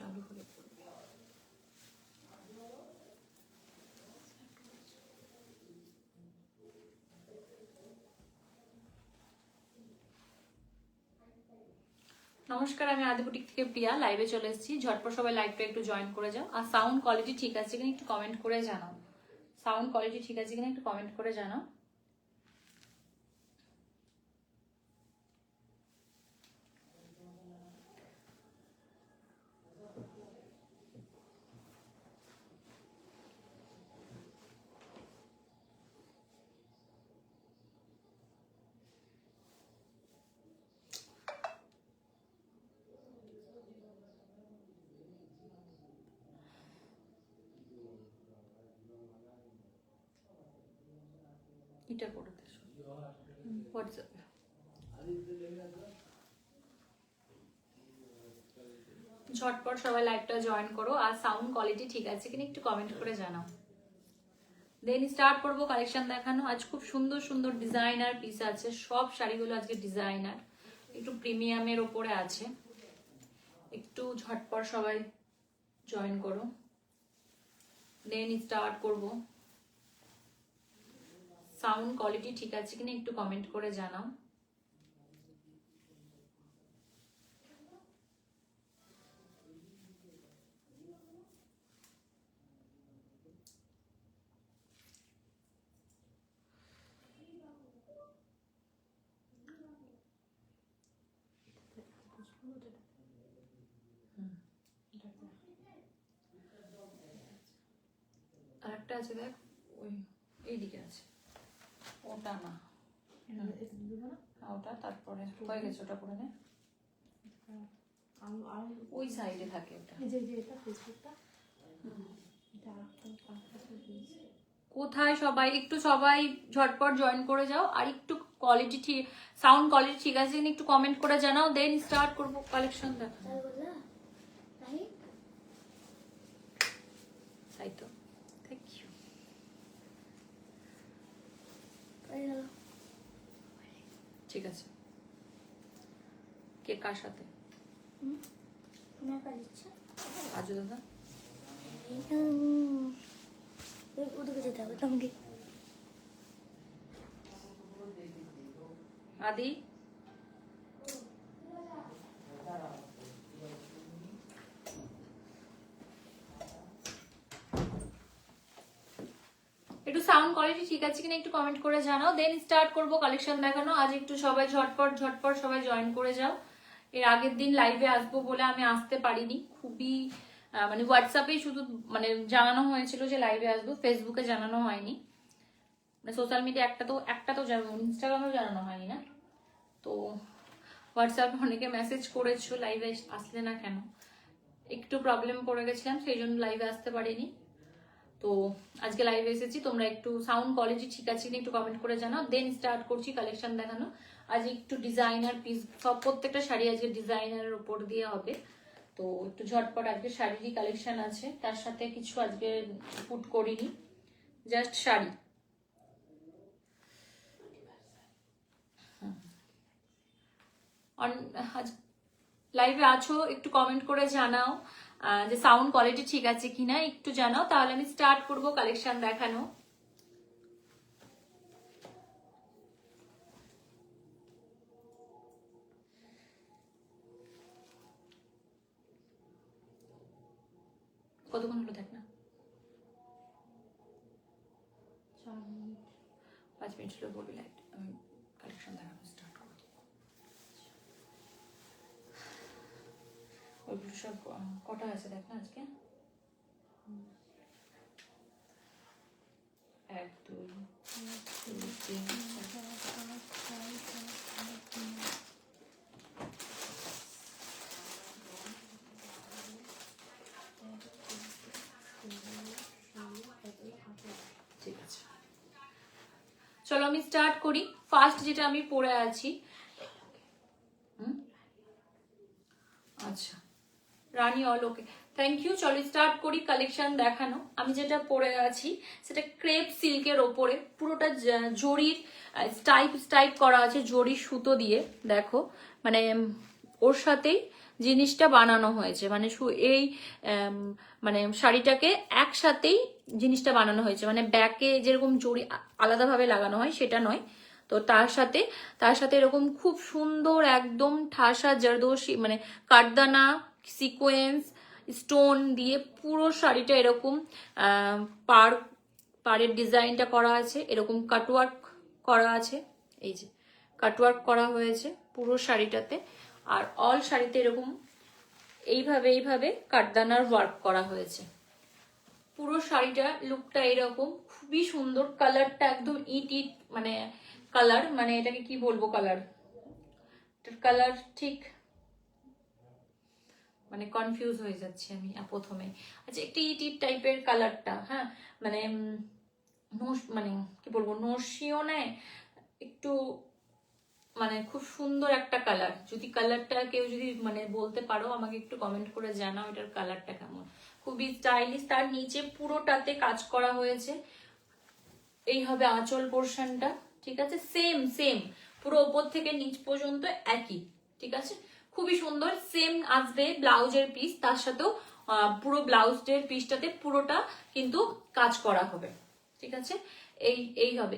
ভালো করে পরবে। নমস্কার, আমি আদি বুটিক থেকে প্রিয়া লাইভে চলে এসেছি। ঝটপট সবাই লাইভটা একটু জয়েন করে যাও। আর সাউন্ড কোয়ালিটি ঠিক আছে কিনা একটু কমেন্ট করে জানাও। সাউন্ড কোয়ালিটি ঠিক আছে কিনা একটু কমেন্ট করে জানাও। এটা করে দিস হোয়াটসঅ্যাপে। ঝটপট সবাই লাইভটা জয়েন করো। আর সাউন্ড কোয়ালিটি ঠিক আছে কিনা একটু কমেন্ট করে জানাও। দেন স্টার্ট করবো কালেকশন দেখানো। আজ খুব সুন্দর সুন্দর ডিজাইনার পিস আছে। সব শাড়িগুলো আজকে ডিজাইনার, একটু প্রিমিয়ামের ওপরে আছে। একটু ঝটপট সবাই জয়েন করো। দেন স্টার্ট করব। সাউন্ড কোয়ালিটি ঠিক আছে কিনা একটু কমেন্ট করে জানাও। আরেকটা আছে দেখ, ওই এইদিকে আছে, ওটা না ওটা, তারপরে হয়ে গেছে, ওটা করে নে। ওই সাইডে থাকে ওটা। কোথায় সবাই একটু সবাই ঝটপট জয়েন করে যাও। আর একটু কোয়ালিটি ঠিক, সাউন্ড কোয়ালিটি ঠিক আছে কিনা একটু কমেন্ট করে জানাও। দেন স্টার্ট করব কালেকশন দেখা। তাই তো, থ্যাংক ইউ। ঠিক আছে, কে কার সাথে? আজু দাদা আদি একটু সাউন্ড কোয়ালিটি ঠিক আছে কিনা একটু কমেন্ট করে জানাও। দেন স্টার্ট করব কালেকশন দেখানো। আজ একটু সবাই ঝটপট ঝটপট সবাই জয়েন করে যাও। এর আগের দিন লাইভে আসবো বলে আমি আসতে পারিনি, খুবই মানে হোয়াটসঅ্যাপেই শুধু মানে জানানো হয়েছিল যে লাইভে আসবো, ফেসবুকে জানানো হয়নি। মানে সোশ্যাল মিডিয়া একটা তো ইনস্টাগ্রামেও জানানো হয়নি না। তো হোয়াটসঅ্যাপে অনেকে মেসেজ করেছো লাইভে আসলে না কেন, একটু প্রবলেম পড়ে গেছিলাম, সেই জন্য লাইভে আসতে পারিনি। তো আজকে লাইভে এসেছি। তোমরা একটু সাউন্ড কোয়ালিটি ঠিক আছে কিনা একটু কমেন্ট করে জানাও। দেন স্টার্ট করছি কালেকশন দেখানো। আজ একটু ডিজাইনার পিস, সব প্রত্যেকটা শাড়ি আজকে ডিজাইনারের উপর দিয়ে হবে। তো একটু ঝটপট আজকে শাড়িরই কালেকশন আছে, তার সাথে কিছু আজকে পুট করিনি, জাস্ট শাড়ি। লাইভে আছো একটু কমেন্ট করে জানাও যে সাউন্ড কোয়ালিটি ঠিক আছে কিনা একটু জানাও, তাহলে আমি স্টার্ট করব কালেকশন দেখানো। কতক্ষণ হলো দেখ না, 5 মিনিট হলো বলবি লাইট, আমি কালেকশন দেখানো স্টার্ট করব। ওইগুলো সব কটা আছে দেখ না আজকে, 1 2 3 ঠিক আছে, চলো আমি স্টার্ট করি। ফার্স্ট যেটা আমি পরে আছি, আচ্ছা রানী অল ওকে, থ্যাংক ইউ। চলো স্টার্ট করি কালেকশন দেখানো। আমি যেটা পরে আছি সেটা ক্রেপ সিল্কের ওপরে, পুরোটা জরির স্টাইপ করা আছে, জরির সুতো দিয়ে। দেখো মানে ওর সাথেই জিনিসটা বানানো হয়েছে, মানে এই মানে শাড়িটাকে একসাথেই জিনিসটা বানানো হয়েছে, মানে ব্যাকে যেরকম জড়ি আলাদাভাবে লাগানো হয় সেটা নয়। তো তার সাথে এরকম খুব সুন্দর একদম ঠাসা জারদোশি মানে কাঠদানা সিকোয়েন্স স্টোন দিয়ে পুরো শাড়িটা এরকম পাড়ের ডিজাইনটা করা আছে, এরকম কাটওয়ার্ক করা আছে, এই যে কাটওয়ার্ক করা হয়েছে পুরো শাড়িটাতে। আর অল শাড়িতে এরকম এইভাবে কাঠদানার ওয়ার্ক করা হয়েছে। পুরো শাড়িটা লুকটা এরকম খুবই সুন্দর, কালারটা একদম ইট মানে কালার, মানে এটাকে কি বলবো কালার ঠিক মানে কনফিউজ হয়ে যাচ্ছি আমি প্রথমে। আচ্ছা, একটি ইট টাইপের কালারটা, হ্যাঁ মানে মানে কি বলবো নরসিও নেয় একটু, মানে খুব সুন্দর একটা কালার। যদি কালারটা কেউ যদি মানে বলতে পারো আমাকে একটু কমেন্ট করে জানাও এটার কালারটা কেমন। খুবই স্টাইলিশ। তার নিচে পুরোটাতে কাজ করা হয়েছে, এই হবে আঁচল পোর্শনটা, ঠিক আছে সেম পুরো ওপর থেকে নিচ পর্যন্ত একই, ঠিক আছে খুবই সুন্দর। সেম আসবে ব্লাউজের পিস, তার সাথেও পুরো ব্লাউজের পিসটাতে পুরোটা কিন্তু কাজ করা হবে, ঠিক আছে। এই হবে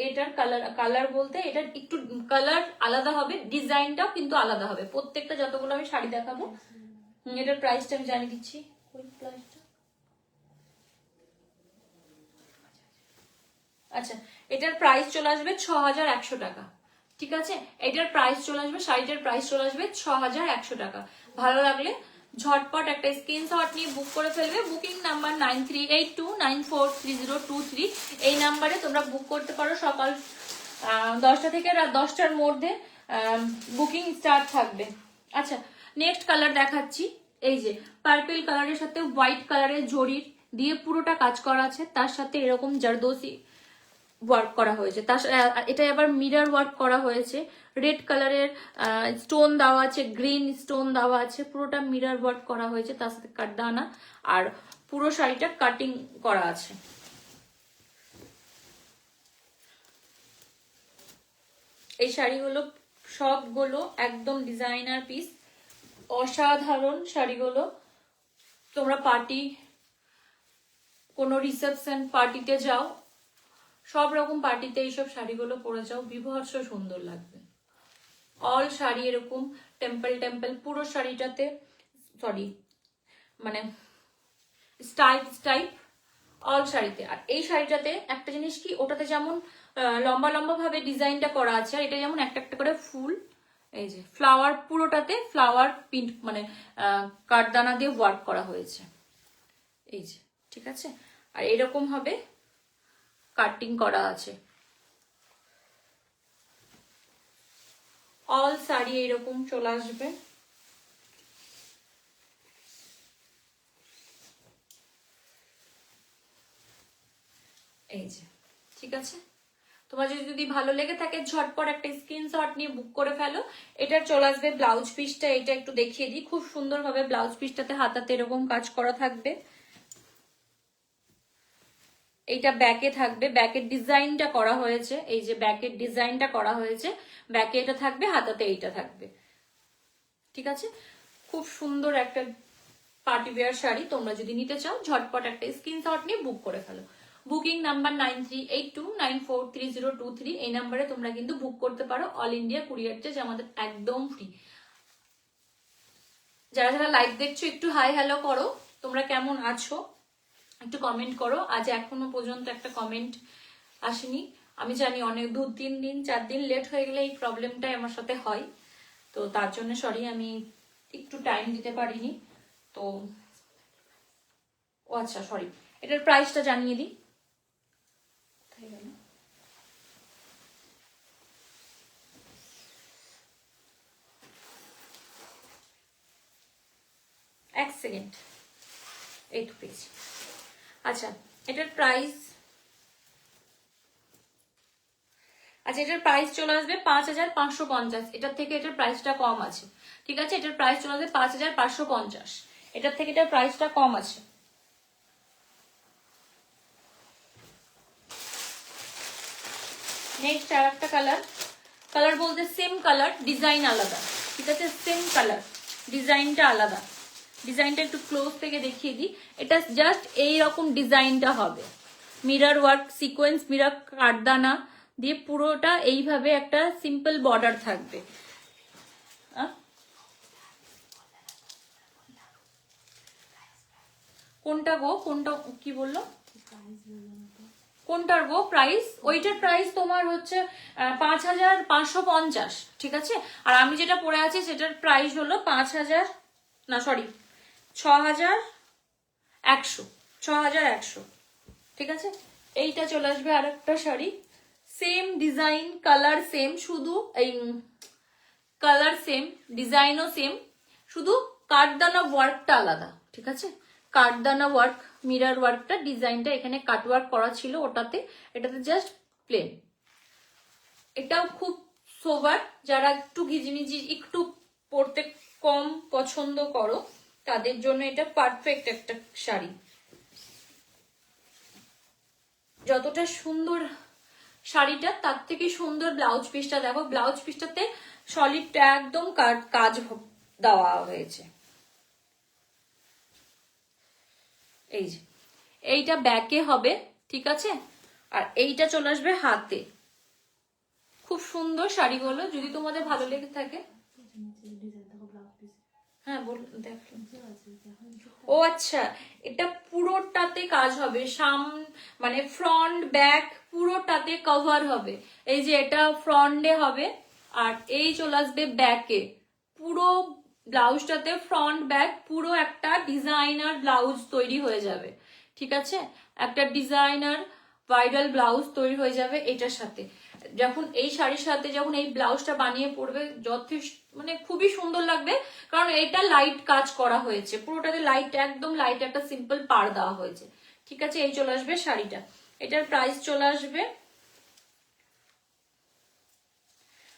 এটার কালার বলতে এটার একটু কালার আলাদা হবে, ডিজাইনটাও কিন্তু আলাদা হবে প্রত্যেকটা। যতগুলো আমি শাড়ি দেখাবো এটার প্রাইসটা আমি জানিয়ে দিচ্ছি। আচ্ছা, এটার প্রাইস চলে আসবে 6100 টাকা, ঠিক আছে। এটার প্রাইস চলে আসবে, শাড়িটার প্রাইস চলে আসবে 6100 টাকা। ভালো লাগলে ঝটপট একটা স্ক্রিনশট নিয়ে বুক করে ফেলবে। বুকিং নাম্বার 9382943023, এই নাম্বারে তোমরা বুক করতে পারো। সকাল 10টা থেকে রাত 10টার মধ্যে বুকিং স্টার্ট থাকবে। আচ্ছা, নেক্সট কালার দেখাচ্ছি। এই যে পার্পল কালারের সাথে হোয়াইট কালারের জরির দিয়ে পুরোটা কাজ করা আছে, তার সাথে এরকম জারদোসি ওয়ার্ক করা হয়েছে, তার এটা আবার মিরর ওয়ার্ক করা হয়েছে। রেড কালারের স্টোন দেওয়া আছে, গ্রিন স্টোন দেওয়া আছে, পুরোটা মিরর ওয়ার্ক করা হয়েছে, তার সাথে কাঠদানা। আর পুরো শাড়িটা কাটিং করা আছে। এই শাড়িগুলো সবগুলো একদম ডিজাইনার পিস, অসাধারণ শাড়িগুলো। তোমরা পার্টি কোনো রিসেপশন পার্টিতে যাও, সব রকম পার্টিতে এইসব শাড়িগুলো পরে যাও, বিভৎস সুন্দর লাগবে। অল শাড়ি এরকম টেম্পল পুরো শাড়িটাতে, সরি মানে স্টাইপ অল শাড়িতে। আর এই শাড়িটাতে একটা জিনিস কি, ওটাতে যেমন লম্বা ভাবে ডিজাইনটা করা আছে, আর এটা যেমন একটা করে ফুল, এই যে ফ্লাওয়ার, পুরোটাতে ফ্লাওয়ার প্রিন্ট মানে কাঠদানা দিয়ে ওয়ার্ক করা হয়েছে, এই যে ঠিক আছে। আর এরকম হবে কাটিং করা আছে। অল শাড়ি এরকম চলে আসবে। এই যে ঠিক আছে। তোমার যদি ভালো লেগে থাকে ঝটপট একটা স্ক্রিনশট নিয়ে বুক করে ফেলো। এটার চলে আসবে ব্লাউজ পিসটা, এটা একটু দেখিয়ে দিই। খুব সুন্দরভাবে ব্লাউজ পিসটাতে হাতাতে এরকম কাজ করা থাকবে। এইটা ব্যাকে থাকবে, ব্যাকের ডিজাইনটা করা হয়েছে, এই যে ব্যাকের ডিজাইনটা করা হয়েছে, ব্যাকে এটা থাকবে, হাতাতে এইটা থাকবে, ঠিক আছে। খুব সুন্দর একটা পার্টি ওয়্যার শাড়ি। তোমরা যদি নিতে চাও ঝটপট একটা স্ক্রিনশট নিয়ে বুক করে ফেলো। বুকিং নাম্বার 9382943023, এই নাম্বারে তোমরা কিন্তু বুক করতে পারো। অল ইন্ডিয়া কুরিয়ার চার্জ আমাদের একদম ফ্রি। যারা যারা লাইভ দেখছো একটু হাই হ্যালো করো, তোমরা কেমন আছো একটু কমেন্ট করো। আজ এখনো পর্যন্ত একটা কমেন্ট আসেনি। আমি জানি অনেক 2-3 দিন 4 দিন লেট হয়ে গেলে এই প্রবলেমটাই আমার সাথে হয়, তো তার জন্য সরি, আমি একটু টাইম দিতে পারিনি। তো ও আচ্ছা সরি, এটার প্রাইসটা জানিয়ে দিই। এক সেকেন্ড, এই তো পেয়েছি। আচ্ছা এটার প্রাইস চলে আসবে 5550। এটার থেকে এটার প্রাইসটা কম আছে, ঠিক আছে। এটার প্রাইস চলে আসবে 5550, এটার থেকে এটার প্রাইসটা কম আছে। নেক্সট আর একটা কালার বলতে সেম কালার, ডিজাইন আলাদা, ঠিক আছে। সেম কালার, ডিজাইনটা আলাদা, ডিজাইনটা একটু ক্লোজ থেকে দেখিয়ে দিই। এটা জাস্ট এইরকম ডিজাইনটা হবে, মিরর ওয়ার্ক, সিকোয়েন্স মিরর, কাঠদানা দিয়ে পুরোটা এইভাবে একটা সিম্পল বর্ডার থাকবে। কোনটা গো, কোনটা কি বললো, কোনটার গো প্রাইস? ওইটার প্রাইস তোমার হচ্ছে 5550, ঠিক আছে। আর আমি যেটা পরে আছি সেটার প্রাইস হলো 5000, না সরি 6100, 6100, ঠিক আছে। এইটা চলে আসবে আর একটা sari, same design, colour same, শুধু এই কালার সেম, ডিজাইনও সেম, শুধু কাঠদানা ওয়ার্কটা আলাদা, ঠিক আছে। কাঠদানা ওয়ার্ক, মিরর ওয়ার্কটা, ডিজাইনটা এখানে কাট ওয়ার্ক করা ছিল ওটাতে, এটাতে জাস্ট প্লেন। এটাও খুব সোবার, যারা একটু ঘিজিমিজি একটু পরতে কম পছন্দ করো তাদের জন্য এটা পারফেক্ট একটা শাড়ি। যতটা সুন্দর শাড়িটা তার থেকে সুন্দর ব্লাউজ পিসটা দেখো, ব্লাউজ পিসটাতে সলিড একদম কাজ দেওয়া হয়েছে। এই যে এইটা ব্যাকে হবে, ঠিক আছে, আর এইটা চলে আসবে হাতে। খুব সুন্দর শাড়িগুলো, যদি তোমাদের ভালো লেগে থাকে। হ্যাঁ বল, দেখ। ও আচ্ছা, এটা পুরোটাতে কাজ হবে, মানে ফ্রন্ট ব্যাক পুরোটাতে কভার হবে। এই যে এটা ফ্রন্টে হবে, আর এই চলে আসবে ব্যাকে। পুরো ব্লাউজটাতে ফ্রন্ট ব্যাক পুরো একটা ডিজাইনার ব্লাউজ তৈরি হয়ে যাবে, ঠিক আছে। একটা ডিজাইনার ভাইরাল ব্লাউজ তৈরি হয়ে যাবে এটার সাথে। যখন এই শাড়ির সাথে যখন এই ব্লাউজটা বানিয়ে পরবে, যথেষ্ট মানে খুবই সুন্দর লাগবে, কারণ এটা লাইট কাজ করা হয়েছে পুরোটাতে, লাইট একদম লাইট একটা সিম্পল পাড় দেওয়া হয়েছে, ঠিক আছে। এই চলে আসবে শাড়িটা, এটার প্রাইস চলে আসবে,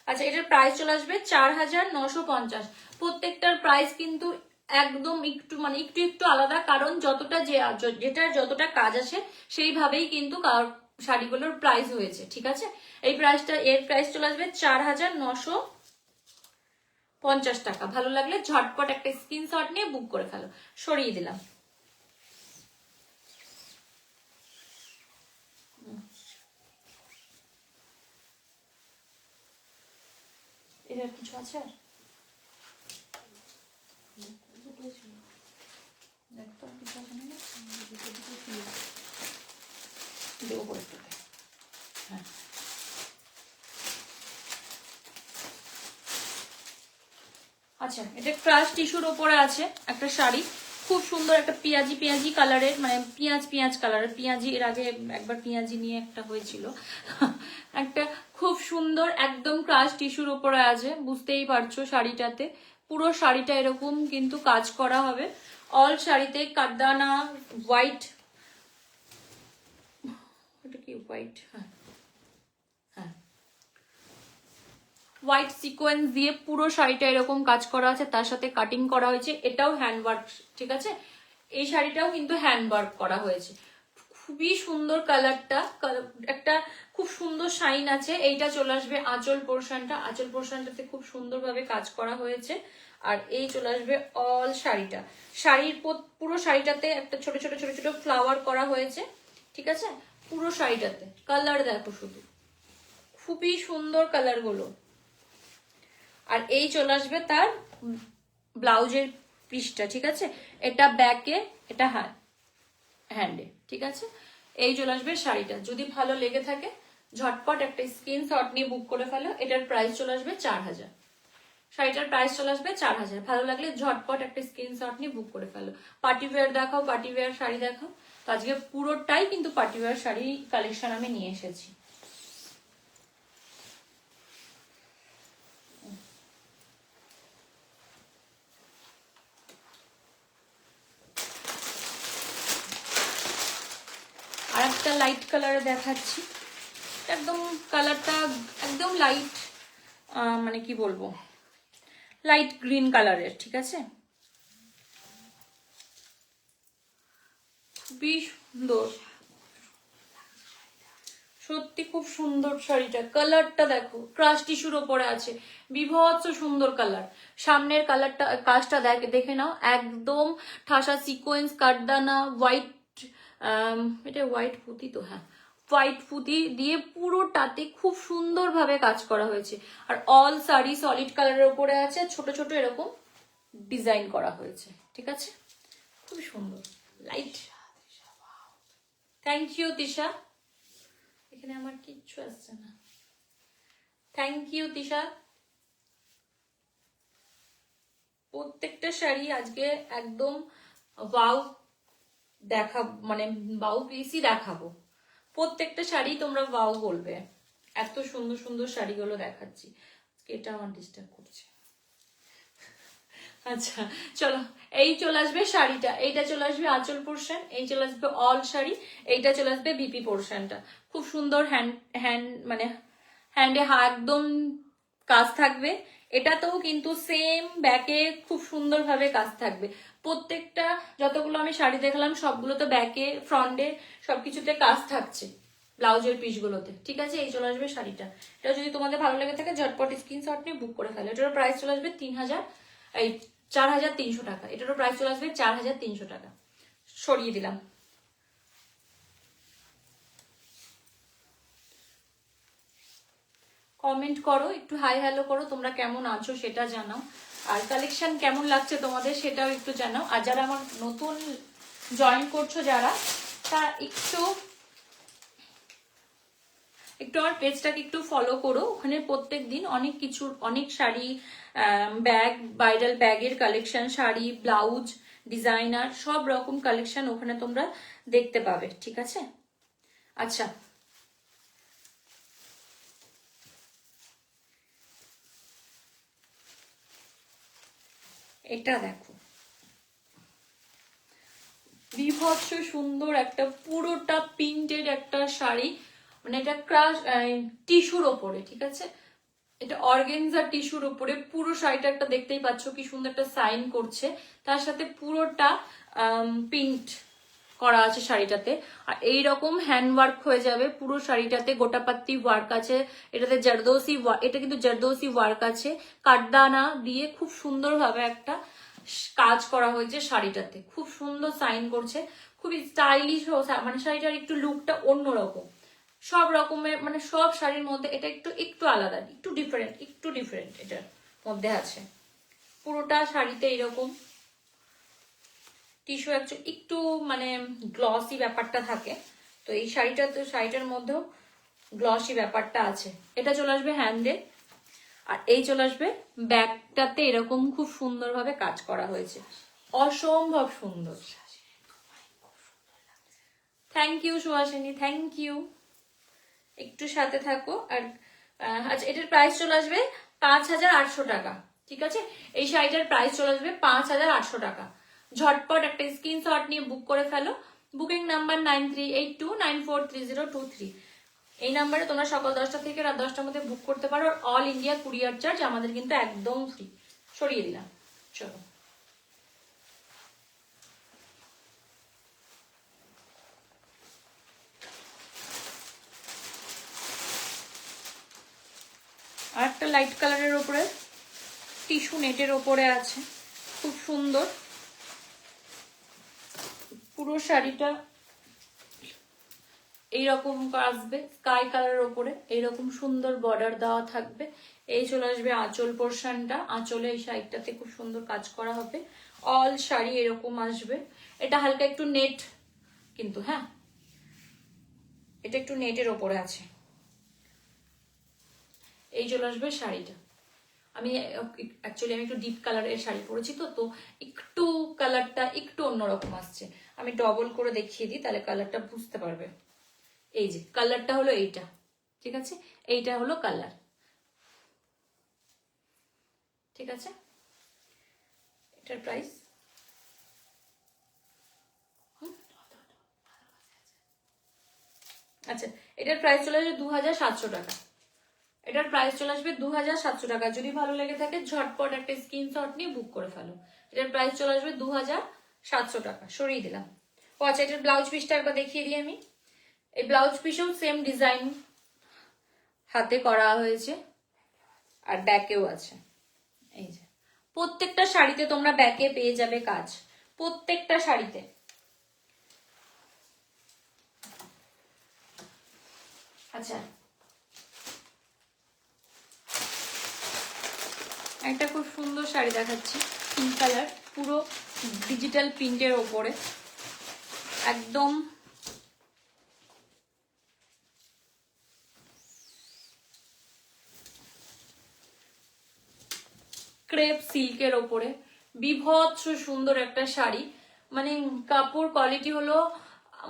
আচ্ছা এটার প্রাইস চলে আসবে 4950। প্রত্যেকটার প্রাইস কিন্তু একদম একটু মানে একটু একটু আলাদা, কারণ যতটা যেটার যতটা কাজ আছে সেইভাবেই কিন্তু শাড়িগুলোর প্রাইস হয়েছে, ঠিক আছে। এই প্রাইসটা, এর প্রাইস চলে আসবে 4950 টাকা। ভালো লাগলে ঝটপট একটা স্ক্রিনশট নিয়ে বুক করে ফেলো। সরিয়ে দিলাম। এর কিছু আছে আর হ্যাঁ, আচ্ছা এটা ক্রাশ টিস্যুর ওপরে আছে একটা শাড়ি, খুব সুন্দর একটা পেঁয়াজি পেঁয়াজি কালারের, মানে পেঁয়াজ কালারের, পেঁয়াজি এর আগে একবার পেঁয়াজি নিয়ে একটা হয়েছিল একটা খুব সুন্দর একদম ক্রাশ টিস্যুর ওপরে আছে, বুঝতেই পারছো শাড়িটাতে পুরো শাড়িটা এরকম কিন্তু কাজ করা হবে। অল শাড়িতে কাঠদানা হোয়াইট, এটা কি হোয়াইট, হ্যাঁ হ্যাঁ, হোয়াইট সিকোয়েন্স দিয়ে পুরো শাড়িটা এরকম কাজ করা আছে, তার সাথে কাটিং করা হয়েছে, এটাও হ্যান্ডওয়ার্ক, ঠিক আছে। এই শাড়িটাও কিন্তু হ্যান্ডওয়ার্ক করা হয়েছে, খুবই সুন্দর কালারটা, একটা খুব সুন্দর শাইন আছে। এইটা চলে আসবে আঁচল পোর্শনটা, আঁচল পোর্শনটাতে খুব সুন্দরভাবে কাজ করা হয়েছে। আর এই চলে আসবে অল শাড়িটা, শাড়ির পুরো শাড়িটাতে একটা ছোট ছোট ছোট ছোট ফ্লাওয়ার করা হয়েছে, ঠিক আছে। পুরো শাড়িটাতে কালার দেখো শুধু, খুবই সুন্দর কালার গুলো। আর এই চলে আসবে তার ব্লাউজের পিসটা, ঠিক আছে। এটা ব্যাকে, এটা হ্যান্ডে, ঠিক আছে। এই চলে আসবে শাড়িটা। যদি ভালো লেগে থাকে ঝটপট একটা স্ক্রিনশট নিয়ে বুক করে ফেলো। এটার প্রাইস চলে আসবে 4000, শাড়িটার প্রাইস চলে আসবে 4000। ভালো লাগলে ঝটপট একটা স্ক্রিনশট নিয়ে বুক করে ফেলো। পার্টি ওয়্যার দেখাও, পার্টি ওয়্যার শাড়ি দেখাও। তো আজকে পুরোটাই কিন্তু পার্টি ওয়্যার শাড়ি কালেকশন আমি নিয়ে এসেছি। আর একটা লাইট কালারে দেখাচ্ছি, একদম কালারটা একদম লাইট, মানে কি বলবো, লাইট গ্রিন কালারের, ঠিক আছে। খুবই সুন্দর সত্যি খুব সুন্দর শাড়িটা, কালারটা দেখো, ক্রাশ টিস্যুর ওপরে আছে, বিভৎস সুন্দর কালার। সামনের কালারটা, কাজটা দেখে নাও, একদম ঠাসা সিকোয়েন্স কাটদানা, হোয়াইট, এটা হোয়াইট পুঁতি তো, হ্যাঁ হোয়াইট পুঁতি দিয়ে পুরোটাতে খুব সুন্দরভাবে কাজ করা হয়েছে। আর অল শাড়ি সলিড কালারের ওপরে আছে, ছোট ছোট এরকম ডিজাইন করা হয়েছে, ঠিক আছে, খুব সুন্দর লাইট। থ্যাংক ইউ তিশা, এখানে আমার কিচ্ছু আসছে না, থ্যাংক ইউ তিশা। প্রত্যেকটা শাড়ি আজকে একদম ওয়াও মানে ওয়াও পিসই দেখাবো, প্রত্যেকটা শাড়ি তোমরা ওয়াও বলবে, এত সুন্দর সুন্দর শাড়িগুলো দেখাচ্ছি। এটা আমার ডিস্টার্ব করছে। আচ্ছা চলো, এই চলে আসবে শাড়িটা, এইটা চলে আসবে আঁচল পোর্শন, এই চলে আসবে অল শাড়ি, এইটা চলে আসবে বিপি পোর্শনটা। খুব সুন্দর মানে হ্যান্ডে একদম কাজ থাকবে। এটাতেও কিন্তু সেম ব্যাকে খুব সুন্দরভাবে কাজ থাকবে। প্রত্যেকটা যতগুলো আমি শাড়ি দেখলাম সবগুলো তো ব্যাকে ফ্রন্টে সবকিছুতে কাজ থাকছে ব্লাউজের পিসগুলোতে, ঠিক আছে। এই চলে আসবে শাড়িটা, এটা যদি তোমাদের ভালো লেগে থাকে ঝটপট স্ক্রিনশট নিয়ে বুক করে ফেলো। এটার প্রাইস চলে আসবে 4,300 টাকা, এটারও প্রাইস চলে আসবে 4,300 টাকা। সরিয়ে দিলাম। কমেন্ট করো, একটু হাই হ্যালো করো, তোমরা কেমন আছো সেটা জানাও, আর কালেকশন কেমন লাগছে তোমাদের সেটাও একটু জানাও। আর যারা আমার নতুন জয়েন করছো যারা, তা একটু আমার পেজটাকে একটু ফলো করো, ওখানে প্রত্যেক দিন অনেক কিছু, অনেক শাড়ি, ব্যাগ, ব্রাইডাল ব্যাগের কালেকশন, শাড়ি, ব্লাউজ, ডিজাইনার সব রকম কালেকশন ওখানে তোমরা দেখতে পাবে, ঠিক আছে। আচ্ছা এটা দেখো, বিভৎস সুন্দর একটা পুরোটা প্রিন্টেড একটা শাড়ি, মানে এটা ক্রাশ টিস্যুর ওপরে, ঠিক আছে, এটা অর্গেনজা টিস্যুর উপরে পুরো শাড়িটা একটা দেখতেই পাচ্ছ কি সুন্দর একটা সাইন করছে, তার সাথে পুরোটা প্রিন্ট করা আছে শাড়িটাতে। আর এইরকম হ্যান্ড ওয়ার্ক হয়ে যাবে পুরো শাড়িটাতে, গোটাপাত্তি ওয়ার্ক আছে এটাতে, জারদোসি, এটা কিন্তু জারদোসি ওয়ার্ক আছে, কাঠদানা দিয়ে খুব সুন্দরভাবে একটা কাজ করা হয়েছে শাড়িটাতে, খুব সুন্দর সাইন করছে, খুবই স্টাইলিশ, মানে শাড়িটার একটু লুকটা অন্যরকম। সব রকমের মানে সব শাড়ির মধ্যে এটা একটু আলাদা, একটু ডিফারেন্ট এটার মধ্যে আছে। পুরোটা শাড়িতে এরকম টিস্যু একটু মানে গ্লসি ব্যাপারটা থাকে, তো এই শাড়িটার মধ্যেও গ্লসি ব্যাপারটা আছে। এটা চলে আসবে হ্যান্ডে, আর এই চলে আসবে ব্যাকটাতে, এরকম খুব সুন্দরভাবে কাজ করা হয়েছে, অসম্ভব সুন্দর। Thank you Suhasini, thank you, একটু সাথে থাকো। আর আচ্ছা এটার প্রাইস চলে আসবে 5,800 টাকা, ঠিক আছে। এই শাড়িটার প্রাইস চলে আসবে 5,800 টাকা। ঝটপট একটা স্ক্রিনশট নিয়ে বুক করে ফেলো। Booking number 9382943023। এই নাম্বারে তোমরা সকাল 10টা থেকে রাত 10টার মধ্যে বুক করতে পারো। অল ইন্ডিয়া কুরিয়ার চার্জ আমাদের কিন্তু একদম ফ্রি। সরিয়ে দিলাম, চলো। আর একটা লাইট কালারের ওপরে টিস্যু নেটের ওপরে আছে, খুব সুন্দর। পুরো শাড়িটা এইরকম আসবে স্কাই কালারের ওপরে, এইরকম সুন্দর বর্ডার দেওয়া থাকবে। এই চলে আসবে আঁচল পোর্শনটা, আঁচলে এই শাড়িটাতে খুব সুন্দর কাজ করা হবে। অল শাড়ি এরকম আসবে। এটা হালকা একটু নেট কিন্তু, হ্যাঁ এটা একটু নেটের ওপরে আছে। এই চলে আসবে শাড়িটা। আমি একটু ডিপ কালারের শাড়ি পরেছি, তো একটু কালারটা একটু অন্যরকম আসছে। আমি ডবল করে দেখিয়ে দিই, তাহলে কালারটা বুঝতে পারবে। এই যে কালারটা হলো এইটা, ঠিক আছে, এইটা হলো কালার, ঠিক আছে। এটার প্রাইস আচ্ছা, এটার প্রাইস চলে আসবে 2,700 টাকা। এটার প্রাইস চলে আসবে 2,700 টাকা। যদি ভালো লেগে থাকে ঝটপট একটা স্ক্রিনশট নিয়ে বুক করে ফেলো। এটার প্রাইস চলে আসবে 2,700 টাকা। সরিয়ে দিলাম। ও আচ্ছা, এটার ব্লাউজ পিসটা একবার দেখিয়ে দিই আমি। এই ব্লাউজ পিসেও সেম ডিজাইন হাতে করা হয়েছে আর ব্যাকেও আছে। এই যে প্রত্যেকটা শাড়িতে তোমরা ব্যাকে পেয়ে যাবে কাজ, প্রত্যেকটা শাড়িতে। আচ্ছা, একটা খুব সুন্দর শাড়ি দেখাচ্ছি, পিঙ্ক কালার, পুরো ডিজিটাল প্রিন্টের ওপরে, একদম ক্রেপ সিল্কের ওপরে বিভৎস সুন্দর একটা শাড়ি। মানে কাপড় কোয়ালিটি হলো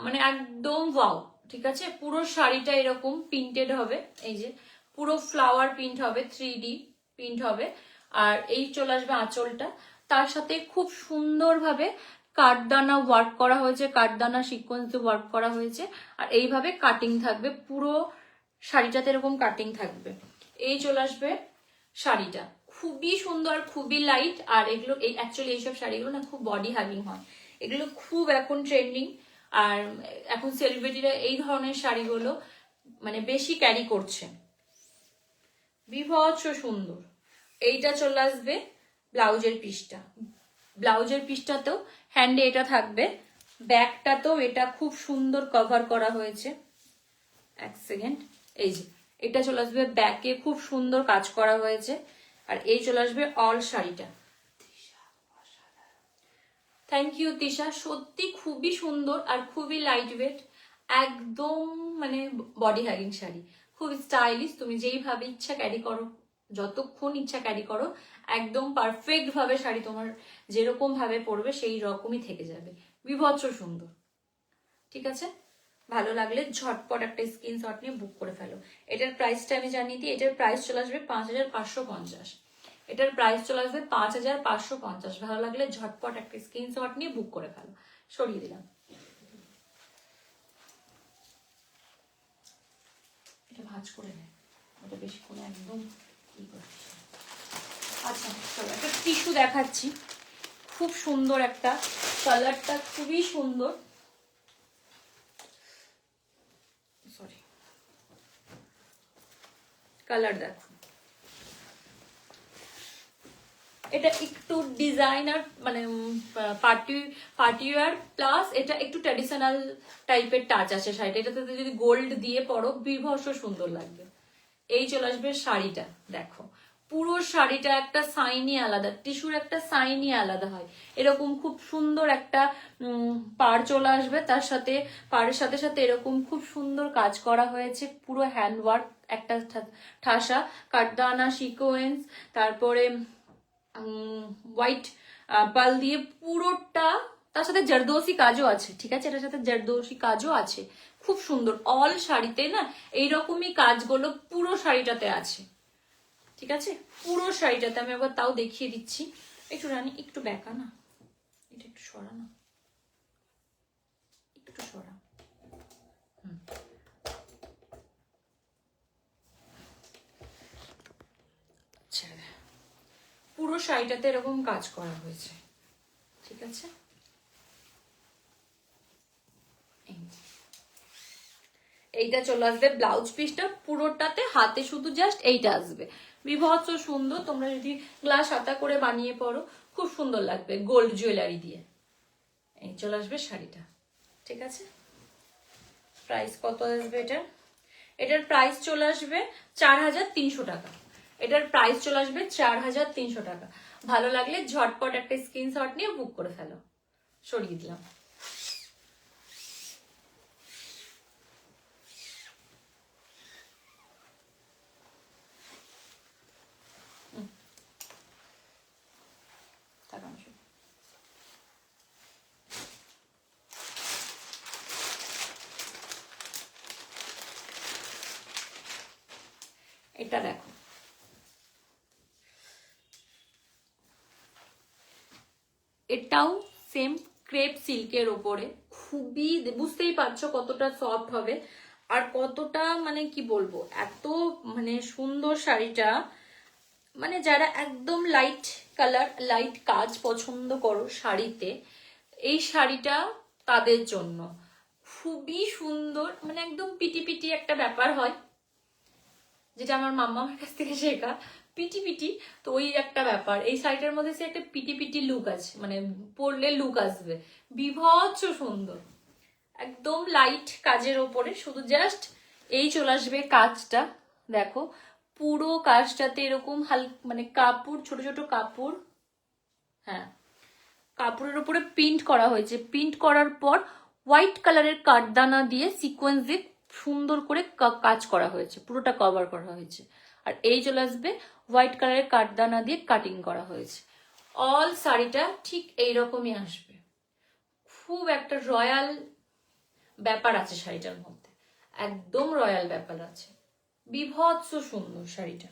মানে একদম ওয়াও, ঠিক আছে। পুরো শাড়িটা এরকম প্রিন্টেড হবে, এই যে পুরো ফ্লাওয়ার প্রিন্ট হবে, 3D প্রিন্ট হবে। আর এই চলে আসবে আঁচলটা, তার সাথে খুব সুন্দরভাবে কাঠদানা ওয়ার্ক করা হয়েছে, কাঠদানা সিকোয়েন্স দিয়ে ওয়ার্ক করা হয়েছে। আর এইভাবে কাটিং থাকবে, পুরো শাড়িটাতে এরকম কাটিং থাকবে। এই চলে আসবে শাড়িটা, খুবই সুন্দর, খুবই লাইট। আর এগুলো অ্যাকচুয়ালি এইসব শাড়িগুলো না খুব বডি হাগিং হয়, এগুলো খুব এখন ট্রেন্ডিং। আর এখন সেলিব্রিটিরা এই ধরনের শাড়িগুলো মানে বেশি ক্যারি করছে, বিভৎস সুন্দর। এইটা চলে আসবে ব্লাউজের পিসটা, ব্লাউজের পিসটাতেও হ্যান্ডে এটা থাকবে, ব্যাকটাতেও এটা খুব সুন্দর কভার করা হয়েছে। এক সেকেন্ড, এই যে এটা চলে আসবে ব্যাকে, খুব সুন্দর কাজ করা হয়েছে। আর এই চলে আসবে অল শাড়িটা। থ্যাংক ইউ তিশা, সত্যি খুবই সুন্দর আর খুবই লাইট ওয়েট, একদম মানে বডি হ্যাগিং শাড়ি, খুব স্টাইলিশ। তুমি যেইভাবে ইচ্ছা ক্যারি করো, যতক্ষণ ইচ্ছা ক্যারি করো, একদম পারফেক্ট ভাবে শাড়ি তোমার যেরকম ভাবে পরবে সেই রকমই থেকে যাবে, বিভৎস সুন্দর। ঠিক আছে, ভালো লাগলে ঝটপট একটা স্ক্রিনশট নিয়ে বুক করে ফেলো। এটার প্রাইসটা আমি জানিয়ে দিই, এটার প্রাইস চলে আসবে 5550, এটার প্রাইস চলে আসবে 5550। ভালো লাগলে ঝটপট একটা স্ক্রিনশট নিয়ে বুক করে ফেলো। সরিয়ে দিলাম, এটা ভাঁজ করে নেয়, ওটা বেশি করে একদম ই করছিস। আচ্ছা চলো, একটা টিস্যু দেখাচ্ছি, খুব সুন্দর একটা, কালারটা খুবই সুন্দর। সরি, কালার দেখো, এটা একটু ডিজাইনার মানে পার্টিওয়ার প্লাস এটা একটু ট্র্যাডিশনাল টাইপের টাচ আছে শাড়িটা। এটাতে যদি গোল্ড দিয়ে পরো বিভৎস সুন্দর লাগবে। এই চলে আসবে শাড়িটা, দেখো পুরো শাড়িটা একটা সাইনি আলাদা, টিস্যুর একটা সাইনি আলাদা হয়, এরকম খুব সুন্দর একটা পাড় চলে আসবে। তার সাথে পাড়ের সাথে সাথে এরকম খুব সুন্দর কাজ করা হয়েছে, পুরো হ্যান্ডওয়ার্ক, একটা ঠাসা কাঠদানা সিকোয়েন্স, তারপরে হোয়াইট পাল দিয়ে পুরোটা, তার সাথে জারদোসি কাজও আছে। ঠিক আছে, এটার সাথে জারদোসি কাজও আছে, খুব সুন্দর। অল শাড়িতে না এইরকমই কাজগুলো পুরো শাড়িটাতে আছে। ঠিক আছে, পুরো শাড়িটাতে আমি একবার তাও দেখিয়ে দিচ্ছি। একটু রানি, একটু ব্যাকা না, এটা একটু সরা না, একটু সরা। আচ্ছা, পুরো শাড়িটাতে এরকম কাজ করা হয়েছে। ঠিক আছে, এইটা চলে আসবে ব্লাউজ পিসটা, পুরোটাতে হাতে শুধু জাস্ট এইটা আসবে, বিভৎস সুন্দর। তোমরা যদি গ্লাস হাতা করে বানিয়ে পরো খুব সুন্দর লাগবে গোল্ড জুয়েলারি দিয়ে। এই চলে আসবে শাড়িটা। ঠিক আছে, প্রাইস কত আসবে এটার? এটার প্রাইস চলে আসবে 4300 টাকা। এটার প্রাইস চলে আসবে 4300 টাকা। ভালো লাগলে ঝটপট একটা স্ক্রিনশট নিয়ে বুক করে ফেলো। সরিয়ে দিলাম। এটা দেখো, এটাও সেম ক্রেপ সিল্কের ওপরে, খুবই বুঝতেই পারছো কতটা সফট হবে আর কতটা মানে কি বলবো, এত মানে সুন্দর শাড়িটা। মানে যারা একদম লাইট কালার, লাইট কাজ পছন্দ করো শাড়িতে, এই শাড়িটা তাদের জন্য খুবই সুন্দর, মানে একদম পিটি পিটি একটা ব্যাপার হয়, যেটা আমার মাম্মা আমার কাছ থেকে শেখা, পিটি পিটি। তো ওই একটা ব্যাপার, এই শাড়িটার মধ্যে সে একটা পিটি পিটি লুক আছে, মানে পরলে লুক আসবে, বিভৎস সুন্দর, একদম লাইট কাজের ওপরে, শুধু জাস্ট এই চলে আসবে কাজটা, দেখো পুরো কাজটাতে এরকম মানে কাপড়, ছোট ছোট কাপড়, হ্যাঁ কাপড়ের উপরে প্রিন্ট করা হয়েছে, প্রিন্ট করার পর হোয়াইট কালারের কাঠদানা দিয়ে সিকোয়েন্স দিয়ে সুন্দর করে কাজ করা হয়েছে, পুরোটা কভার করা হয়েছে। আর এই চলে আসবে হোয়াইট কালারের কাঠদানা দিয়ে কাটিং করা হয়েছে। অল শাড়িটা ঠিক এইরকমই আসবে, খুব একটা রয়্যাল ব্যাপার আছে শাড়িটার মধ্যে, একদম রয়্যাল ব্যাপার আছে, বিভৎস সুন্দর শাড়িটা,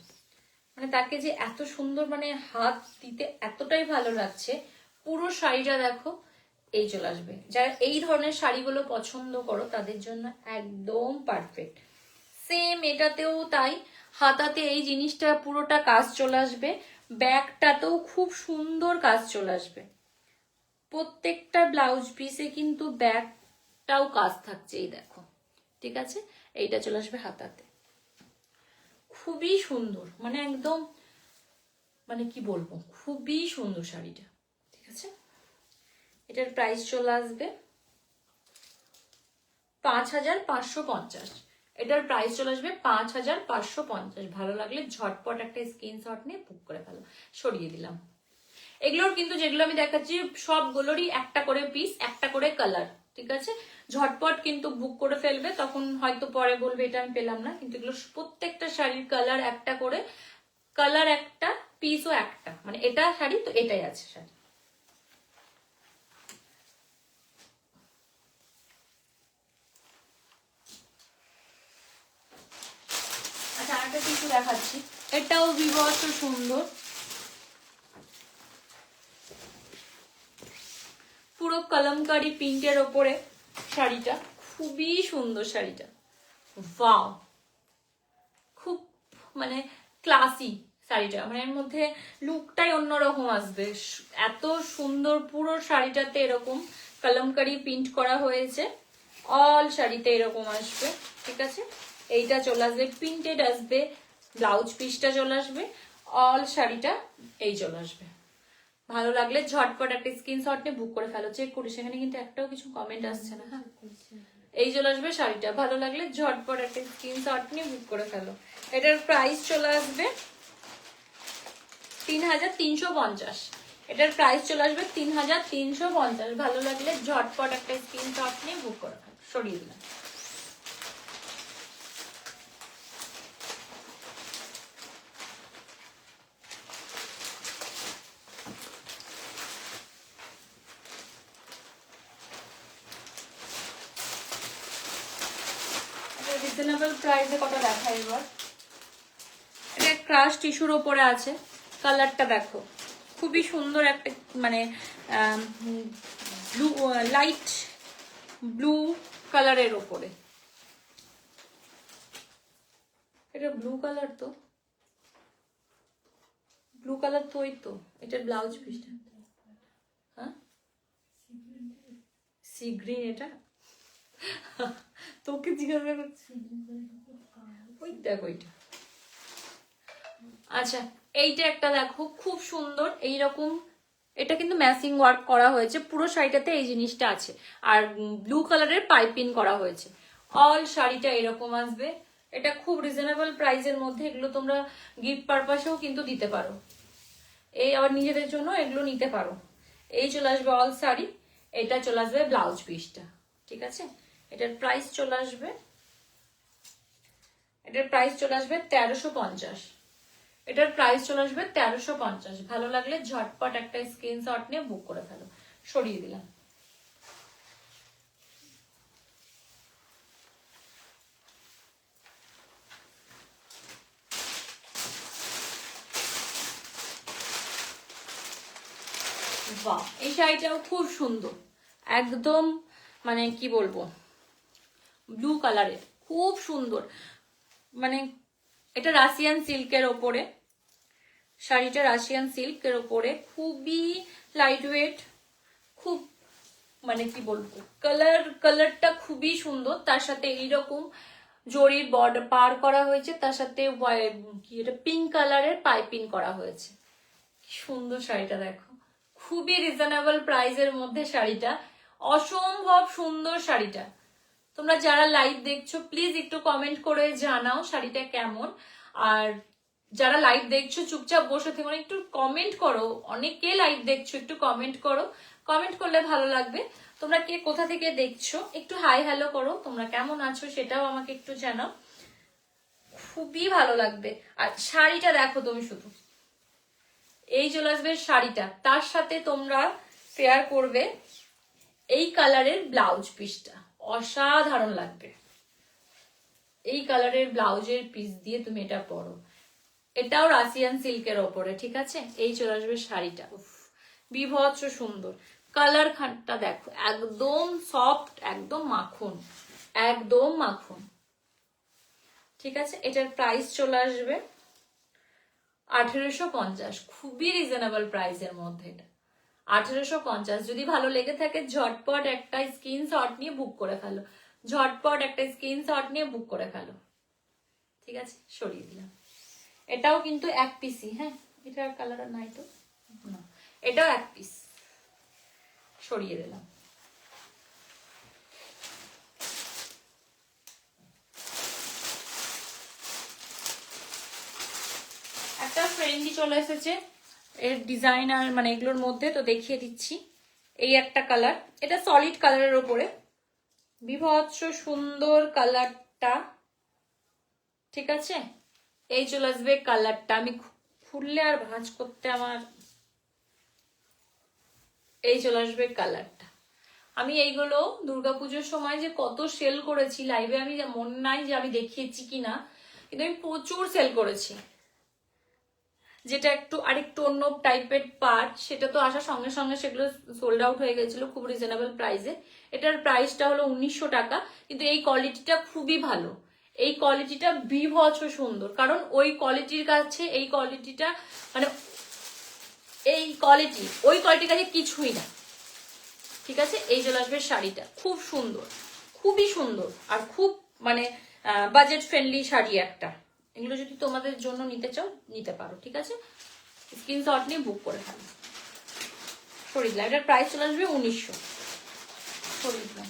মানে তাকে যে এত সুন্দর, মানে হাত দিতে এতটাই ভালো লাগছে। পুরো শাড়িটা দেখো এই চলে আসবে, যারা এই ধরনের শাড়িগুলো পছন্দ করো তাদের জন্য একদম পারফেক্ট। সেম এটাতেও তাই, হাতাতে এই জিনিসটা পুরোটা কাজ চলে আসবে, ব্যাগটাতেও খুব সুন্দর কাজ চলে আসবে, প্রত্যেকটা ব্লাউজ পিসে কিন্তু ব্যাগটাও কাজ থাকছে, এই দেখো, ঠিক আছে। এইটা চলে আসবে হাতাতে, খুবই সুন্দর, মানে একদম, মানে কি বলবো, খুবই সুন্দর শাড়িটা, ঠিক আছে। এটার প্রাইস চলে আসবে 5550। এটার প্রাইস চলে আসবে 5550। ভালো লাগলে ঝটপট একটা স্ক্রিনশট নিয়ে বুক করে ফেলো, সরিয়ে দিলাম। এগুলোর কিন্তু যেগুলো আমি দেখাচ্ছি সবগুলোরই একটা করে পিস, একটা করে কালার, ঠিক আছে। ঝটপট কিন্তু বুক করে ফেলবে, তখন হয়তো পরে বলবে এটা আমি পেলাম না, কিন্তু এগুলো প্রত্যেকটা শাড়ির কালার একটা করে, কালার একটা, পিসও একটা, মানে এটা শাড়ি তো এটাই আছে শাড়ি। আচ্ছা আরেকটা টিস্যু দেখাচ্ছি, এটাও বিভৎস সুন্দর, পুরো কলমকারি প্রিন্টের ওপরে শাড়িটা, খুবই সুন্দর শাড়িটা, ওয়াও, খুব মানে ক্লাসি শাড়িটা, মানে এর মধ্যে লুকটাই অন্যরকম আসবে, এত সুন্দর। পুরো শাড়িটাতে এরকম কলমকারি প্রিন্ট করা হয়েছে, অল শাড়িতে এরকম আসবে, ঠিক আছে। এইটা চলে আসবে প্রিন্টেড আসবে, ব্লাউজ পিসটা চলে আসবে, অল শাড়িটা এই চলে আসবে। ভালো লাগলে ঝটপট একটা স্ক্রিনশট নিয়ে বুক করে ফেলো, চেক করি সেখানে কিন্তু একটাও কিছু কমেন্ট আসছে না, হ্যাঁ। এই চলে আসবে শাড়িটা, ভালো লাগলে ঝটপট একটা স্ক্রিনশট নিয়ে বুক করে ফেলো। এটার প্রাইস চলে আসবে 3350। এটার প্রাইস চলে আসবে 3350। ভালো লাগলে ঝটপট একটা স্ক্রিনশট নিয়ে বুক করে ফেলো, সরিয়ে দিলাম। রিজনেবল প্রাইসে কত দেখায় এবার। এটা ক্রাশ টিস্যুর ওপরে আছে, কালারটা দেখো খুবই সুন্দর একটা, মানে ব্লু, লাইট ব্লু কালারের ওপরে, এটা ব্লু কালার তো, ব্লু কালার তো, ওই তো এটার ব্লাউজ পিসটা, হ্যাঁ সি গ্রিন, এটা তোকে জিজ্ঞাসা করছি, ওই দেখো ওইটা। আচ্ছা এইটা একটা দেখো খুব সুন্দর, এইরকম, এটা কিন্তু ম্যাচিং ওয়ার্ক করা হয়েছে, পুরো শাড়িটাতে এই জিনিসটা আছে, আর ব্লু কালারের পাইপিং করা হয়েছে, অল শাড়িটা এরকম আসবে। এটা খুব রিজনেবল প্রাইসের মধ্যে, এগুলো তোমরা গিফট পারপাসেও কিন্তু দিতে পারো, এই আবার নিজেদের জন্য এগুলো নিতে পারো। এই চলে আসবে অল শাড়ি, এটা চলে আসবে ব্লাউজ পিসটা, ঠিক আছে। এটার প্রাইস চলে আসবে, এটার প্রাইস চলে আসবে 1350। এটার প্রাইস চলে আসবে 1350। ভালো লাগলে ঝটপট একটা স্ক্রিনশট নিয়ে বুক করে ফেলো, সরিয়ে দিলাম। বাহ, এই শাড়িটাও খুব সুন্দর, একদম মানে কি বলবো, ব্লু কালারের, খুব সুন্দর, মানে এটা রাশিয়ান সিল্কের ওপরে, শাড়িটা রাশিয়ান সিল্কের ওপরে, খুবই লাইট ওয়েট, খুব মানে কি বলবো, কালারটা খুবই সুন্দর। তার সাথে এইরকম জরির বর্ডার পার করা হয়েছে, তার সাথে কি এটা পিঙ্ক কালারের পাইপিং করা হয়েছে। কি সুন্দর শাড়িটা দেখো, খুবই রিজনেবল প্রাইসের মধ্যে শাড়িটা, অসম্ভব সুন্দর শাড়িটা। তোমরা যারা লাইভ দেখছো প্লিজ একটু কমেন্ট করে জানাও শাড়িটা কেমন। আর যারা লাইভ দেখছো চুপচাপ বসে থেকো না, একটু কমেন্ট করো। অনেকে লাইভ দেখছো, একটু কমেন্ট করো, কমেন্ট করলে ভালো লাগবে। তোমরা কে কোথা থেকে দেখছো একটু হাই হ্যালো করো, তোমরা কেমন আছো সেটাও আমাকে একটু জানাও, খুবই ভালো লাগবে। আর শাড়িটা দেখো তুমি, শুধু এই চলে আসবে শাড়িটা, তার সাথে তোমরা পেয়ার করবে এই কালারের ব্লাউজ পিসটা, অসাধারণ লাগবে। এই কালারের ব্লাউজের পিস দিয়ে তুমি এটা পরো, এটাও রাশিয়ান সিল্কের ওপরে, ঠিক আছে। এই চলে আসবে শাড়িটা, বিভৎস সুন্দর। কালার খানটা দেখো, একদম সফট, একদম মাখন, একদম মাখন, ঠিক আছে। এটার প্রাইস চলে আসবে 1850, খুবই রিজনেবল প্রাইসের মধ্যে এটা 1850। যদি ভালো লেগে থাকে ঝটপট একটা স্ক্রিনশট নিয়ে বুক করে ফেলো, ঝটপট একটা স্ক্রিনশট নিয়ে বুক করে ফেলো, ঠিক আছে। সরিয়ে দিলাম, এটাও কিন্তু এক পিসই, হ্যাঁ এটার কালার নাই তো না, এটাও এক পিস, সরিয়ে দিলাম। একটা ফ্রেন্ডই চলে এসেছে এর ডিজাইনার, মানে এগুলোর মধ্যে, তো দেখিয়ে দিচ্ছি। এই একটা কালার, এটা সলিড কালারের ওপরে, বিভৎস সুন্দর কালারটা, ঠিক আছে। এই চলে আসবে কালারটা, আমি খুললে আর ভাঁজ করতে আমার, এই চলে আসবে কালারটা। আমি এইগুলো দুর্গাপুজোর সময় যে কত সেল করেছি লাইভে, আমি মনে নাই যে আমি দেখিয়েছি কিনা, কিন্তু আমি প্রচুর সেল করেছি। যেটা একটু আরেকটু অন্য টাইপের পার্ট, সেটা তো আসার সঙ্গে সঙ্গে সেগুলো সোল্ড আউট হয়ে গেছিল খুব রিজনেবল প্রাইসে। এটার প্রাইসটা হলো 1900 টাকা, কিন্তু এই কোয়ালিটিটা খুবই ভালো, এই কোয়ালিটিটা বিভৎস সুন্দর। কারণ ওই কোয়ালিটির কাছে এই কোয়ালিটিটা, মানে এই কোয়ালিটি ওই কোয়ালিটির কাছে কিছুই না, ঠিক আছে। এই চলে আসবে শাড়িটা, খুব সুন্দর, খুবই সুন্দর, আর খুব মানে বাজেট ফ্রেন্ডলি শাড়ি একটা। এগুলো যদি তোমাদের জন্য নিতে চাও নিতে পারো, ঠিক আছে। স্ক্রিনশট নিয়ে বুক করে ফেলো। সরিয়ে দিলাম, এটার প্রাইস চলে আসবে 1900। সরিয়ে দিলাম।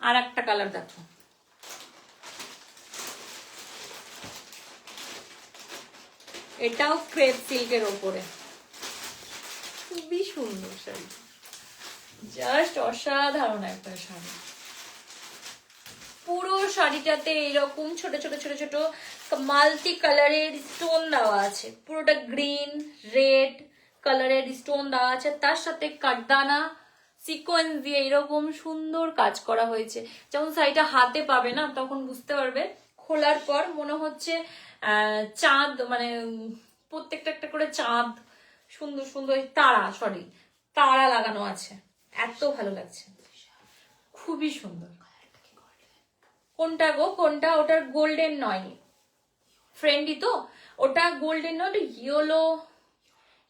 আর একটা কালার দেখো, এটাও ক্রেপ সিল্কের ওপরে, খুবই সুন্দর শাড়ি, জাস্ট অসাধারণ একটা শাড়ি। পুরো শাড়িটাতে এইরকম ছোট ছোট ছোট ছোট মাল্টি কালারের স্টোন দেওয়া আছে, পুরোটা গ্রিন রেড কালারের স্টোন দেওয়া আছে, তার সাথে কাঠদানা সিকোয়েন্স দিয়ে এরকম সুন্দর কাজ করা হয়েছে। যখন শাড়িটা হাতে পাবে না তখন বুঝতে পারবে, খোলার পর মনে হচ্ছে চাঁদ, মানে প্রত্যেকটা একটা করে চাঁদ, সুন্দর সুন্দর তারা লাগানো আছে, এত ভালো লাগছে, খুবই সুন্দর। কোনটা গো, কোনটা? ওটার গোল্ডেন নয় ফ্রেন্ডই তো, ওটা গোল্ডেন নয়, ওটা ইয়েলো,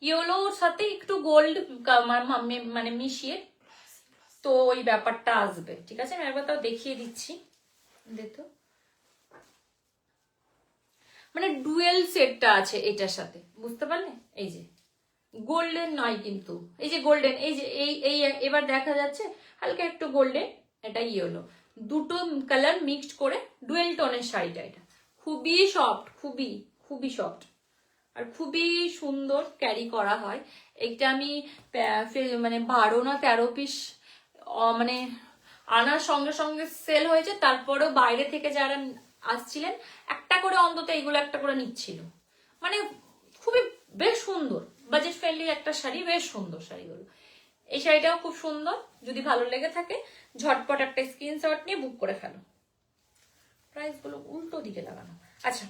ইয়েলোর সাথে একটু গোল্ড মানে মিশিয়ে, তো ওই ব্যাপারটা আসবে, ঠিক আছে। আমি একবার তাও দেখিয়ে দিচ্ছি, দেখো মানে ডুয়েল সেটটা আছে এটার সাথে, বুঝতে পারলে? এই যে গোল্ডেন নয় কিন্তু, এই যে গোল্ডেন, এই যে এই এবার দেখা যাচ্ছে হালকা একটু গোল্ডেন, এটা ইয়েলো, দুটো কালার মিক্সড করে ডুয়েল টোনের শাড়িটা। এটা খুবই সফট, খুবই খুবই সফট, আর খুবই সুন্দর ক্যারি করা হয়। এটা আমি মানে 12 না 13 পিস মানে আনার সঙ্গে সঙ্গে সেল হয়েছে, তারপরেও বাইরে থেকে যারা আসছিলেন একটা করে অন্তত এইগুলো একটা করে নিচ্ছিল, মানে খুবই বেশ সুন্দর, বাজেট ফ্রেন্ডলি একটা শাড়ি, বেশ সুন্দর শাড়িগুলো। এই শাড়িটাও খুব সুন্দর, যদি ভালো লেগে থাকে ঝটপট একটা স্ক্রিনশট নিয়ে বুক করে ফেলো। প্রাইস গুলো উল্টো দিকে লাগানো, আচ্ছা।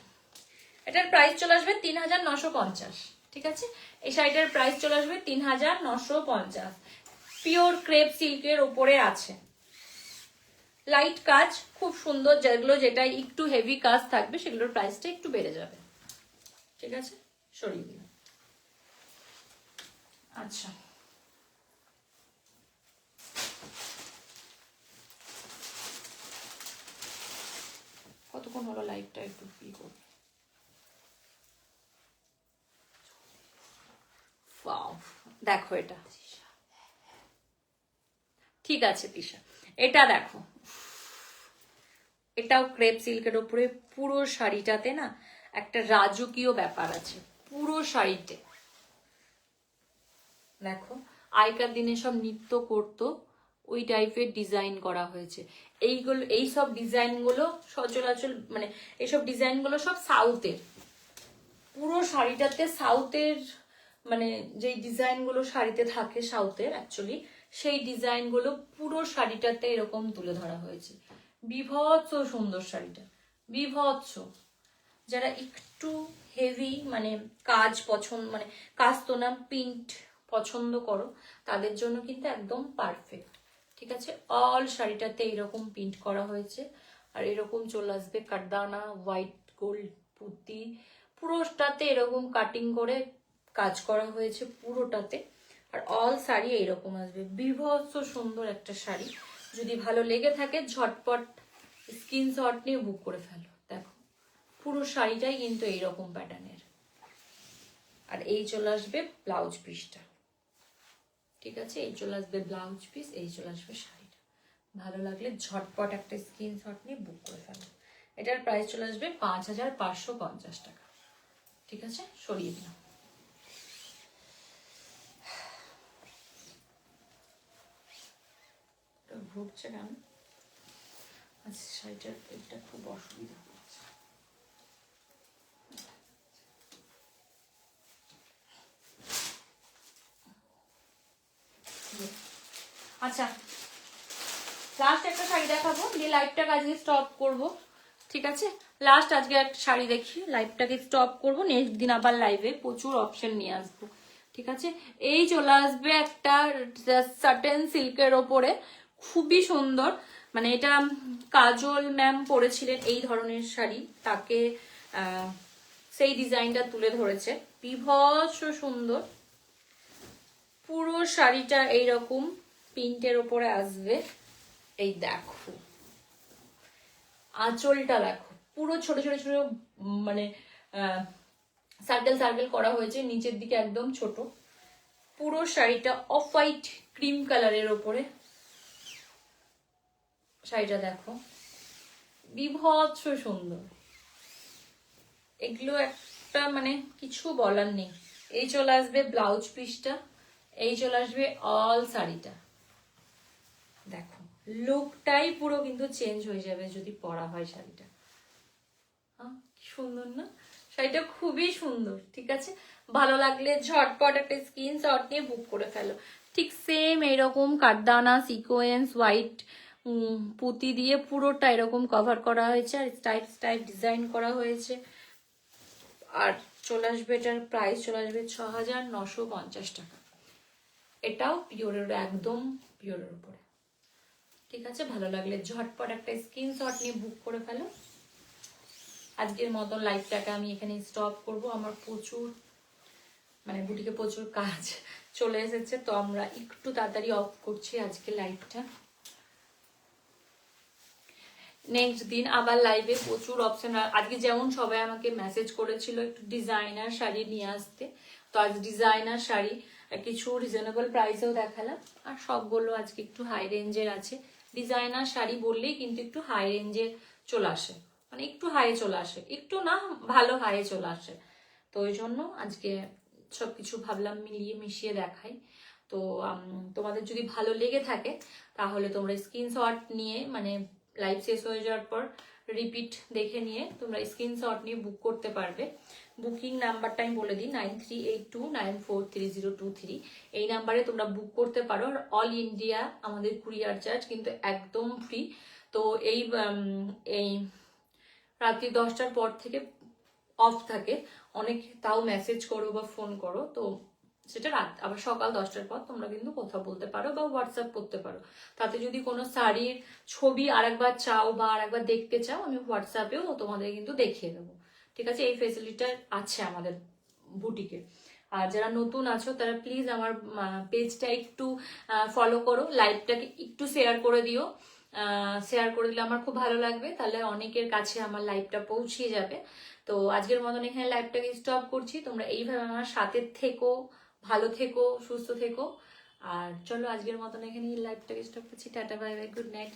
এটার প্রাইস চলে আসবে 3950, ঠিক আছে। এই শাড়িটার প্রাইস চলে আসবে 3950, পিওর ক্রেপ সিল্কের ওপরে আছে। লাইট কাজ, খুব সুন্দর। যেটা একটু হেভি কাজ থাকবে সেগুলোর প্রাইসটা একটু বেড়ে যাবে। ঠিক আছে, সরিয়ে দিলাম। আচ্ছা, কতক্ষণ হলো লাইভটা, একটু কি করবো। দেখো এটা, ঠিক আছে তিশা, এটা দেখো, এটাও ক্রেপ সিল্কের ওপরে। পুরো শাড়িটাতে না একটা রাজকীয় ব্যাপার আছে, পুরো শাড়িতে। দেখো, আগেকার দিনে সব নৃত্য করতো, ওই টাইপের ডিজাইন করা হয়েছে। এইসব ডিজাইনগুলো সচরাচর, মানে এইসব ডিজাইনগুলো সব সাউথের। পুরো শাড়িটাতে সাউথের, মানে যেই ডিজাইনগুলো শাড়িতে থাকে সাউথের অ্যাকচুয়ালি, সেই ডিজাইনগুলো পুরো শাড়িটাতে এরকম তুলে ধরা হয়েছে। বিভৎস সুন্দর শাড়িটা, বিভৎস। যারা একটু হেভি মানে কাজ পছন্দ, মানে কাজ তো না, প্রিন্ট পছন্দ করো, তাদের জন্য কিন্তু একদম পারফেক্ট। ঠিক আছে, অল শাড়িটাতে এরকম প্রিন্ট করা হয়েছে। আর এরকম চলে আসবে কাটদানা, হোয়াইট গোল্ড পুঁতি, পুরোটাতে এরকম কাটিং করে কাজ করা হয়েছে পুরোটাতে। আর অল শাড়ি এইরকম আসবে, বিভৎস সুন্দর একটা শাড়ি। যদি ভালো লেগে থাকে ঝটপট স্ক্রিনশট নিয়ে বুক করে ফেলো। দেখো, পুরো শাড়িটাই কিন্তু এইরকম প্যাটার্নের। আর এই চলে আসবে ব্লাউজ পিসটা। ঠিক আছে, এই চলে আসবে ব্লাউজ পিস, এই চলে আসবে শাড়িটা। ভালো লাগলে ঝটপট একটা স্ক্রিনশট নিয়ে বুক করে ফেলো। এটার প্রাইস চলে আসবে 5550 টাকা। ঠিক আছে, সরিয়ে দিলাম। ঘুরছে কেন? আচ্ছা, শাড়িটার এটা খুব অসুবিধা হচ্ছে। আচ্ছা, লাস্ট একটা শাড়ি দেখাবো, দিয়ে লাইভটাকে আজকে স্টপ করব। ঠিক আছে, লাস্ট আজকে একটা শাড়ি দেখি, লাইভটাকে স্টপ করব। নেক্সট দিন আবার লাইভে প্রচুর অপশন নিয়ে আসবো। ঠিক আছে, এই চলে আসবে একটা সাটেন সিল্কের ওপরে, খুবই সুন্দর। মানে এটা কাজল ম্যাম পরেছিলেন এই ধরনের শাড়ি, তাকে সেই ডিজাইনটা তুলে ধরেছে, বিভৎস সুন্দর। পুরো শাড়িটা এইরকম প্রিন্টের ওপরে আসবে। এই দেখো, আঁচলটা দেখো, পুরো ছোট ছোট ছোট মানে সার্কেল সার্কেল করা হয়েছে, নিচের দিকে একদম ছোট। পুরো শাড়িটা অফ হোয়াইট ক্রিম কালারের ওপরে শাড়িটা দেখো, বিভৎস সুন্দর। এগুলো একটা মানে কিছু বলার নেই। এই চলে আসবে ব্লাউজ পিসটা, এই চলে আসবে অল শাড়িটা। দেখো, লুকটাই পুরো কিন্তু চেঞ্জ হয়ে যাবে যদি পরা হয় শাড়িটা। কি সুন্দর না শাড়িটা, খুবই সুন্দর। ঠিক আছে, ভালো লাগলে ঝটপট একটা স্ক্রিনশট নিয়ে বুক করে ফেলো। ঠিক সেম এরকম কাটদানা সিকোয়েন্স হোয়াইট পুঁতি দিয়ে পুরোটা এরকম কভার করা হয়েছে, আর স্টাইপ স্টাইপ ডিজাইন করা হয়েছে। আর চলে আসবে, এটার প্রাইস চলে আসবে 6950 টাকা। এটাও পিওরের, একদম পিওরের উপরে। ঠিক আছে, ভালো লাগলে ঝটপট একটা স্ক্রিনশট নিয়ে বুক করে ফেলো। আজকের মতন লাইভটাকে আমি এখানে স্টপ করব। আমার প্রচুর মানে বুটিকে প্রচুর কাজ চলে এসেছে, তো আমরা একটু তাড়াতাড়ি অফ করছি আজকে লাইভটা। নেক্সট দিন আবার লাইভে প্রচুর অপশন। আজকে যেমন সবাই আমাকে মেসেজ করেছিল একটু ডিজাইনার শাড়ি নিয়ে আসতে, তো আজ ডিজাইনার শাড়ি কিছু রিজনেবল প্রাইসেও দেখালাম। আর সবগুলো আজকে একটু হাই রেঞ্জের আছে। ডিজাইনার শাড়ি বললেই কিন্তু একটু হাই রেঞ্জে চলে আসে, মানে একটু হাই চলে আসে, একটু না ভালো হাই চলে আসে। তো ওই জন্য আজকে সবকিছু ভাবলাম মিলিয়ে মিশিয়ে দেখাই। তো তোমাদের যদি ভালো লেগে থাকে তাহলে তোমরা স্ক্রিনশট নিয়ে, মানে লাইভ শেষ হয়ে যাওয়ার পর রিপিট দেখে নিয়ে তোমরা স্ক্রিনশট নিয়ে বুক করতে পারবে। বুকিং নাম্বারটা আমি বলে দিই, 9382943023। এই নাম্বারে তোমরা বুক করতে পারো। আর অল ইন্ডিয়া আমাদের কুরিয়ার চার্জ কিন্তু একদম ফ্রি। তো এই রাত্রি 10টার পর থেকে অফ থাকে। অনেক তাও মেসেজ করো বা ফোন করো, তো সেটা রাত আবার সকাল 10টার পর তোমরা কিন্তু কথা বলতে পারো বা হোয়াটসঅ্যাপ করতে পারো। তাতে যদি কোনো শাড়ির ছবি আরেকবার চাও বা আরেকবার দেখতে চাও, আমি হোয়াটসঅ্যাপেও তোমাদের কিন্তু দেখিয়ে দেবো। ঠিক আছে, এই ফেসিলিটিটা আছে আমাদের বুটিকে। আর যারা নতুন আছো তারা প্লিজ আমার পেজটা একটু ফলো করো, লাইভটাকে একটু শেয়ার করে দিও। শেয়ার করে দিলে আমার খুব ভালো লাগবে, তাহলে অনেকের কাছে আমার লাইভটা পৌঁছে যাবে। তো আজকের মতন এখানে লাইভটাকে স্টপ করছি। তোমরা এইভাবে আমার সাথে থেকো, ভালো থেকো, সুস্থ থেকো। আর চলো আজকের মতন এখানে লাইভটাকে স্টপ করছি। Tata, bye bye, good night.